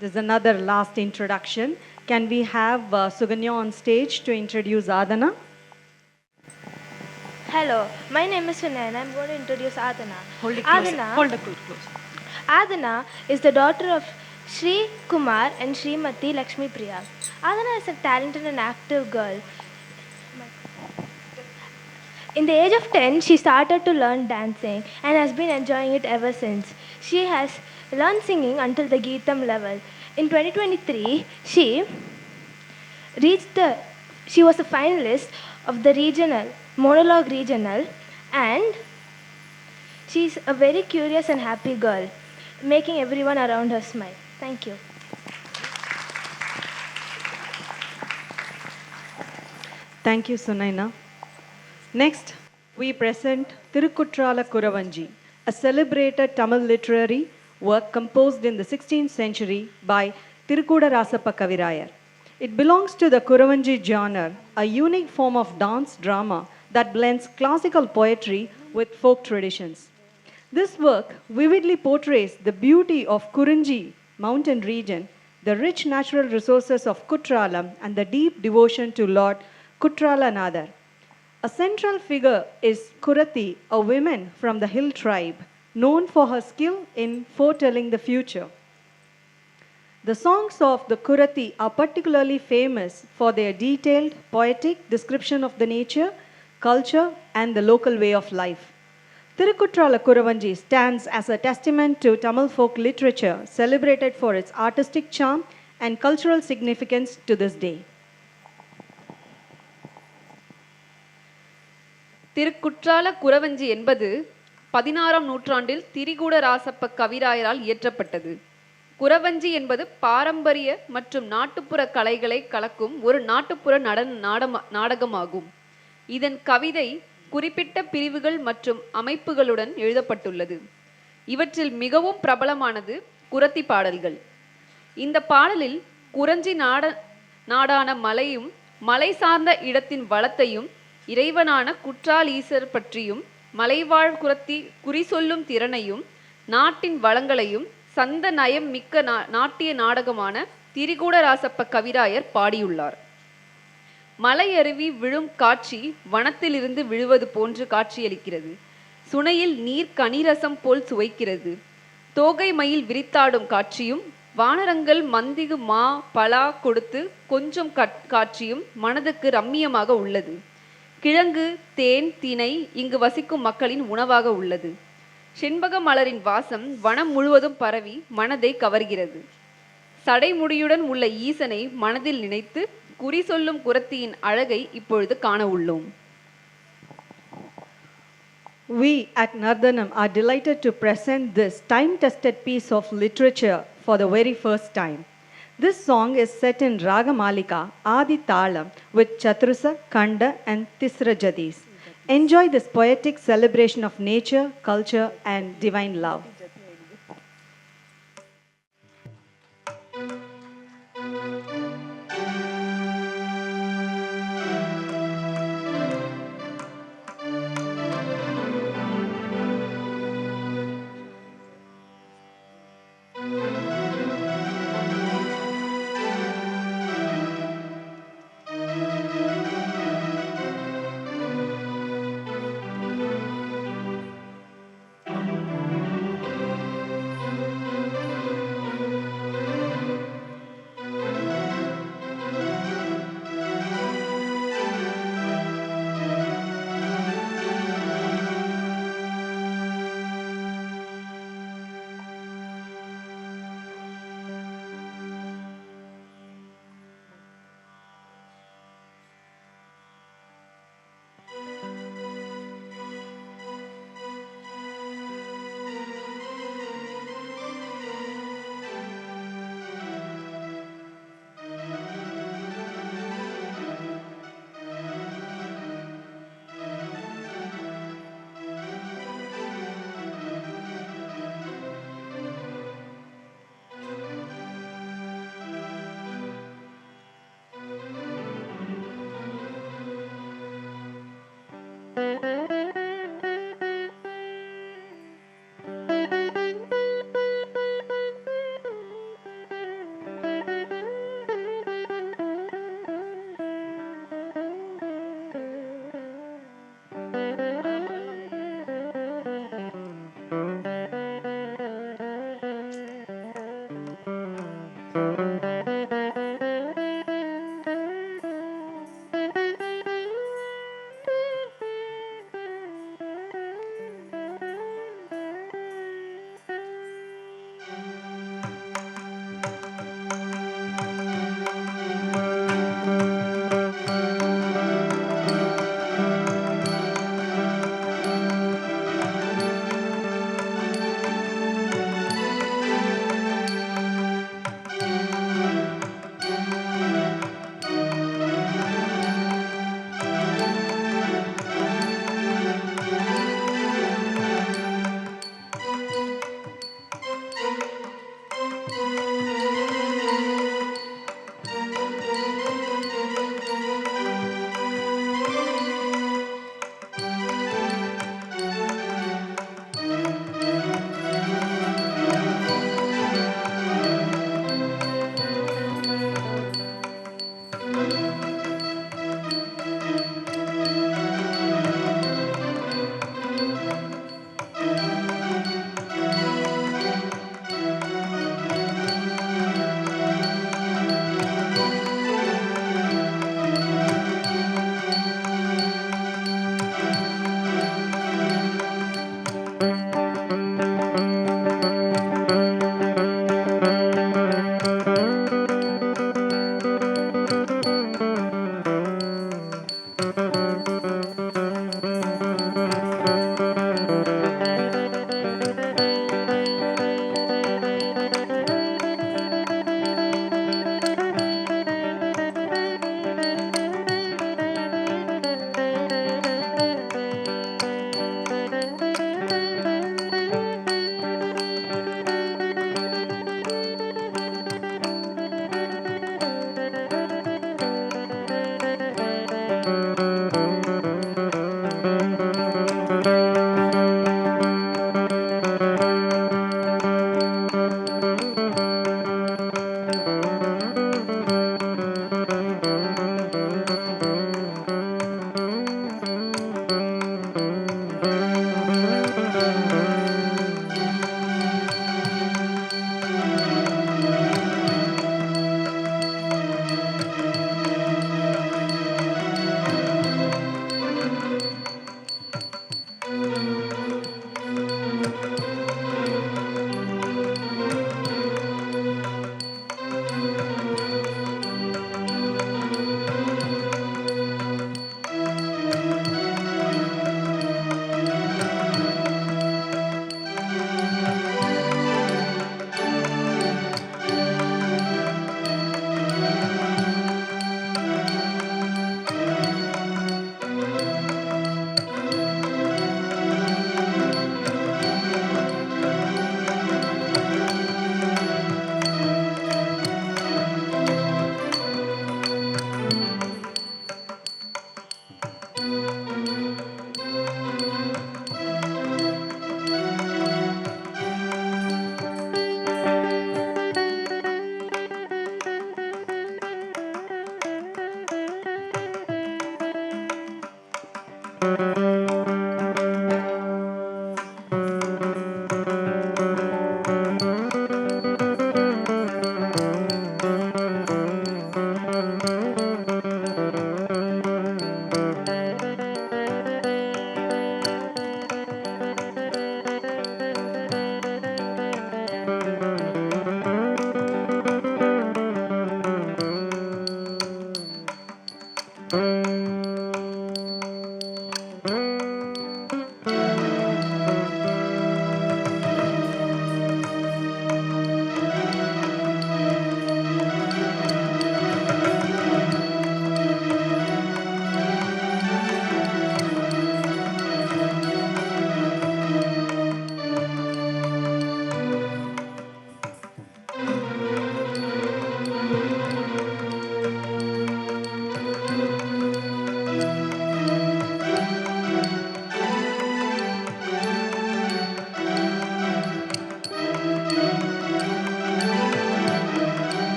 There's another last introduction. Can we have Suganya on stage to introduce Adana? Hello, my name is Vinay and I'm going to introduce Adana. Hold it close. Adana, Hold it close. Adana is the daughter of Sri Kumar and Srimati Lakshmi Priya. Adana is a talented and active girl. In the age of 10, she started to learn dancing and has been enjoying it ever since. She has learned singing until the Geetam level. In 2023, reached the she was a finalist of the regional monologue regional, and she's a very curious and happy girl, making everyone around her smile. Thank you. Thank you, Sunaina. Next, we present Tirukkutrala Kuravanji, a celebrated Tamil literary work composed in the 16th century by Tirukkuda Rasappa Kavirayar. It belongs to the Kuravanji genre, a unique form of dance drama that blends classical poetry with folk traditions. This work vividly portrays the beauty of Kurinji mountain region, the rich natural resources of Kutralam, and the deep devotion to Lord Kutrala Nadar. A central figure is Kurati, a woman from the hill tribe, known for her skill in foretelling the future. The songs of the Kurati are particularly famous for their detailed, poetic description of the nature, culture, and the local way of life. Tirukkutrala Kuravanji stands as a testament to Tamil folk literature, celebrated for its artistic charm and cultural significance to this day. Thirukutrala குறவஞ்சி என்பது 16ஆம் நூற்றாண்டில் திரிகூட ராசப்ப கவிராயரால் இயற்றப்பட்டது. குறவஞ்சி என்பது பாரம்பரிய மற்றும் நாட்டுப்புற கலைகளை கலக்கும் ஒரு நாட்டுப்புற நாடகமாகும். இதன் கவிதை குறிப்பிட்ட பிரிவுகள் மற்றும் அமைப்புகளுடன் எழுதப்பட்டுள்ளது. இவற்றில் மிகவும் பிரபலமானது குறத்தி பாடல்கள். இந்த பாடலில் குறிஞ்சி நாடான மலையும் மலை சார்ந்த இடத்தின் வளத்தையும் இறைவனான குற்றால் ஈசர் பற்றியும் மலைவாழ் குறத்தி குறி சொல்லும் திறனையும் நாட்டின் வளங்களையும் சந்த நயம் மிக்க நாட்டிய நாடகமான திரிகூட ராசப்ப கவிராயர் பாடியுள்ளார். மலையருவி விழும் காட்சி வனத்திலிருந்து விழுவது போன்று காட்சியளிக்கிறது. சுனையில் நீர் கனிரசம் போல் சுவைக்கிறது. தோகை மயில் விரித்தாடும் காட்சியும் வானரங்கள் மந்திகு மா பலா கொடுத்து கொஞ்சம் காட்சியும் மனதுக்கு ரம்மியமாக உள்ளது. கிழங்கு தேன் தினை இங்கு வசிக்கும் மக்களின் உணவாக உள்ளது. செண்பக மலரின் வாசம் வனம் முழுவதும் பரவி மனதை கவர்கிறது. சடைமுடியுடன் உள்ள ஈசனை மனதில் நினைத்து குறி சொல்லும் குறத்தியின் அழகை இப்பொழுது காண உள்ளோம். We at Nardhanam are delighted to present this time-tested piece of literature for the very first time. This song is set in Ragamalika, Adi Talam, with Chatrusa, Kanda, and Tisra Jadis. Enjoy this poetic celebration of nature, culture, and divine love.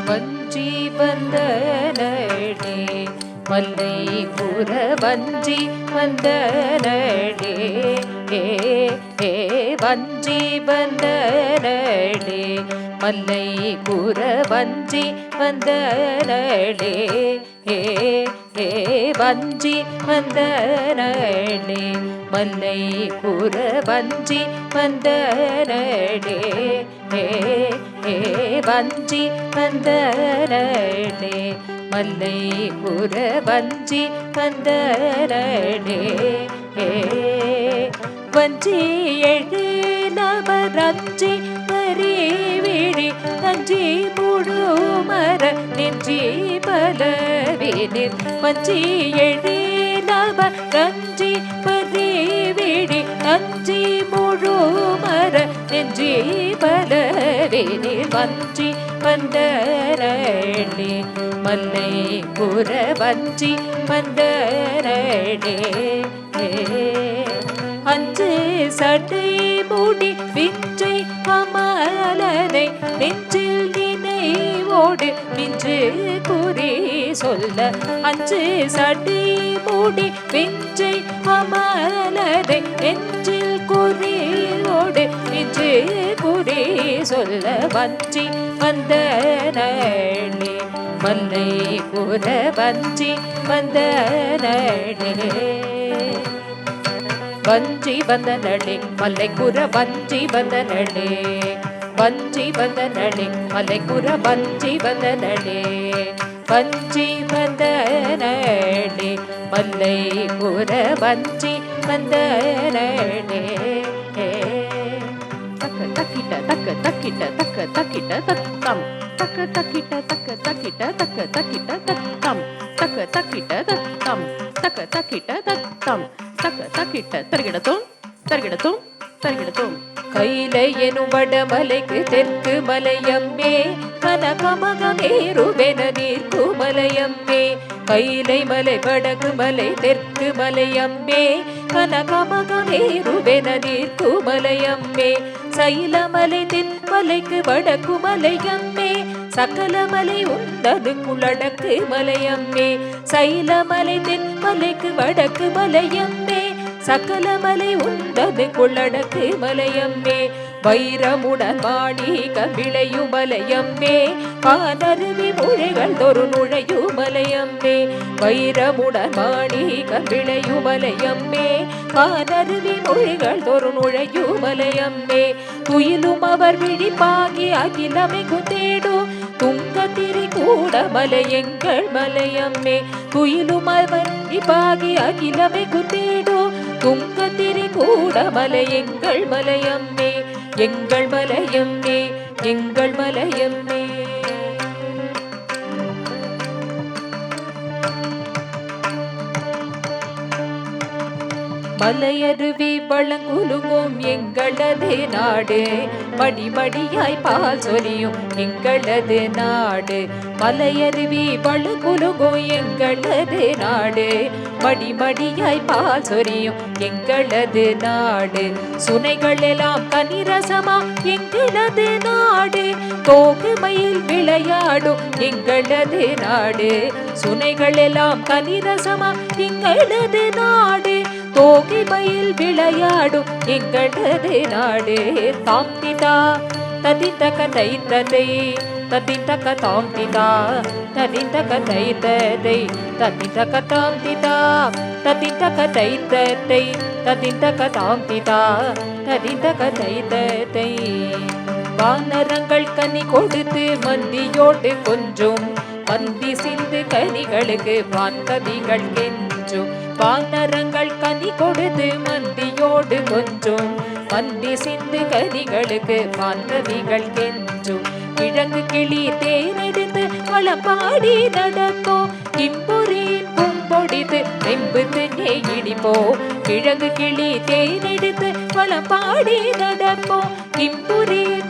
வஞ்சி வந்தனடே மல்லை குறவஞ்சி வந்தனடே வஞ்சி வந்தனடே மல்லை குறவஞ்சி வந்தனடே வஞ்சி வந்தனடே மல்லை குறவஞ்சி வந்தனடே வஞ்சி வந்தனடே மல்லை குறவஞ்சி வந்தனடே வஞ்சி எழு நவரஞ்சி பரிவிழி தஞ்சி முழுமர நெஞ்சி பலவினில் வஞ்சி எழு நவரஞ்சி பரிவிழி தஞ்சி முழுமர நெஞ்சி பலவினில் வஞ்சி வந்தனடே மல்லை குறவஞ்சி வந்தனடே அஞ்சு சடை மூடி விஞ்சை அமலனை நெஞ்சில் நினைவோடு மிஞ்சு குறி சொல்ல அஞ்சு சடை மூடி விஞ்சை அமலனை நெஞ்சில் குறியோடு மிஞ்சு குறி சொல்ல வஞ்சி வந்தனடே மல்லை குறவஞ்சி வந்தனடே வஞ்சி வந்தனடே மல்லை குறவஞ்சி வந்தனடே வஞ்சி வந்தனடே மல்லை குறவஞ்சி வந்தனடே வஞ்சி வந்தனடே மல்லை குறவஞ்சி வந்தனடே தக்க தக்கிட்ட தக்க தக்கிட்ட தக்க தக்கிட்ட தக்கம் தக்க தக்கிட்ட தக்க தக்கிட்ட தக்க தக்கிட்ட தக்கம் தக்க தக்கிட்ட தக்கம் தக்க தக்கிட்ட தக்கம் தக்க தக்கிட்ட தருகிடத்தோம் தருகிடத்தோம் தருகிடத்தோம் கைலை எனும் வடமலைக்கு தெற்கு மலையம்மே கனகமகமேருவென நீர்க்கு மலையம்மே கைலை மலை வடக்கு மலை தெற்கு மலையம்மே கனகமகமேருவென நீர்க்கு மலையம்மே சைலமலை தென்மலைக்கு வடக்கு மலையம்மே சகலமலை உந்தது குளடக்கு மலையம்மே சைலமலை தென்மலைக்கு வடக்கு மலையம்மே சகலமலை உந்தது குளடக்கு மலையம்மே வைரமுடன் மாணிக விளையுமலையம்மே பானருவி மொழிகள் தொரு நுழையுமலையம்மே வைரமுடன் மாணிக விளையுமலையம்மே பானருவி மொழிகள் தொரு நுழையுமலையம்மே துயிலும் அவர் விழிப்பாகி அகிலமைக்கு தேடும் துங்கத்திரி கூட மலை எங்கள் மலையம்மே துயிலும் அவர் விழிப்பாகி அகிலமைக்கு தேடும் துங்கத்திரி கூட மலை எங்கள் மலையம்மே எங்கள் மலையம்மே எங்கள் மலையம்மே மலையருவி வளங்குலுங்கும் எங்களது நாடு மடிமடியாய் பால் சொரியும் எங்களது நாடு மலையருவி வளங்குலுங்கும் எங்களது நாடு மடிமடியாய் பால் சொரியும் எங்களது நாடு சுனைகள் எல்லாம் கனிரசமா எங்களது நாடு தோகுமையில் விளையாடும் எங்களது நாடு சுனைகள் எல்லாம் கனிரசமா எங்களது நாடு தோகிமையில் விளையாடும் எங்களது நாடு தாம்திதா ததித்தக தைத்ததை ததித்தக தாம்திதா ததித்தக தைத்ததை ததித்தக தாம்திதா ததித்தக தைத்ததை ததித்தக தாம்திதா ததித்தக தைத்ததை வானரங்கள் கனி கொடுத்து மந்தியோடு கொஞ்சம் மந்தி சிந்து கனிகளுக்கு வான்கதிகள் கெஞ்சும் வானரங்கள் கனி கொடுத்து மந்தியோடு கொஞ்சம் மந்தி சிந்து கனிகளுக்கு வான்கதிகள் கெஞ்சும் கிழங்கு கிளி தேனெடுத்து வளப்பாடி நடந்தோ கிம்புரியின் பூம்பொடித்து ரெம்பு தென்னே இடிப்போ கிழங்கு கிளி தேனெடுத்து வளப்பாடி நடப்போ கிம்புரியின்